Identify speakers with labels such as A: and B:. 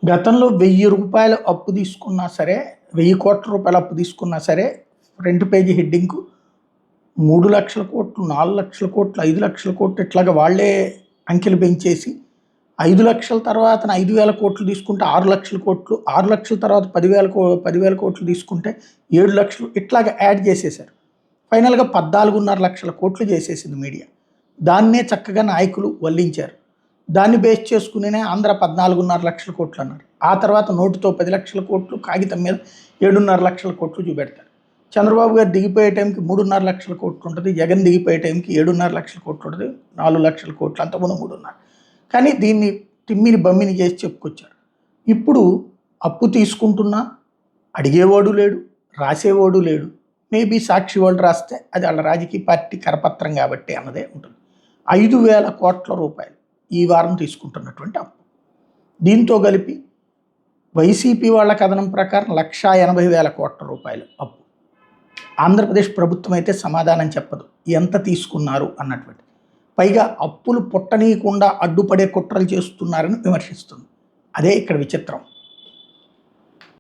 A: గతంలో 1000 రూపాయలు అప్పు తీసుకున్నా సరే, 1000 కోట్ల రూపాయలు అప్పు తీసుకున్నా సరే, ఫ్రంట్ పేజీ హెడ్డింగ్‌కు 3,00,000 కోట్లు, 4,00,000 కోట్లు, 5,00,000 కోట్లు ఇట్లాగా వాళ్ళే అంకెలు పెంచేసి 5,00,000 తర్వాతన 5,000 కోట్లు తీసుకుంటే 6,00,000 కోట్లు, 6,00,000 తర్వాత 10,000 కోట్లు తీసుకుంటే 7,00,000 ఇట్లాగా యాడ్ చేసేశారు. ఫైనల్‌గా 14,500 లక్షల కోట్లు చేసేసింది మీడియా. దాన్నే చక్కగా నాయకులు వల్లించారు. దాన్ని బేస్ చేసుకునే ఆంధ్ర 14,500 లక్షల కోట్లు అన్నారు. ఆ తర్వాత నోటుతో 10,00,000 కోట్లు, కాగితం మీద 7,500 లక్షల కోట్లు చూపెడతారు. చంద్రబాబు గారు దిగిపోయే టైంకి 3,500 లక్షల కోట్లు ఉంటుంది. జగన్ దిగిపోయే టైంకి 7,500 లక్షల కోట్లు ఉంటుంది. 4,00,000 కోట్లు, అంతకుముందు 3,500. కానీ దీన్ని తిమ్మిని బమ్మిని చేసి చెప్పుకొచ్చారు. ఇప్పుడు అప్పు తీసుకుంటున్నా అడిగేవాడు లేడు, రాసేవాడు లేడు. మేబీ సాక్షి వాళ్ళు రాస్తే అది వాళ్ళ రాజకీయ పార్టీ కరపత్రం కాబట్టి అన్నదే ఉంటుంది. 5,000 కోట్ల రూపాయలు ఈ వారం తీసుకుంటున్నటువంటి అప్పు. దీంతో కలిపి వైసీపీ వాళ్ళ కథనం ప్రకారం 1,80,000 కోట్ల రూపాయలు అప్పు. ఆంధ్రప్రదేశ్ ప్రభుత్వం అయితే సమాధానం చెప్పదు ఎంత తీసుకున్నారు అన్నటువంటి. పైగా అప్పులు పుట్టనీయకుండా అడ్డుపడే కుట్రలు చేస్తున్నారని విమర్శిస్తుంది. అదే ఇక్కడ విచిత్రం.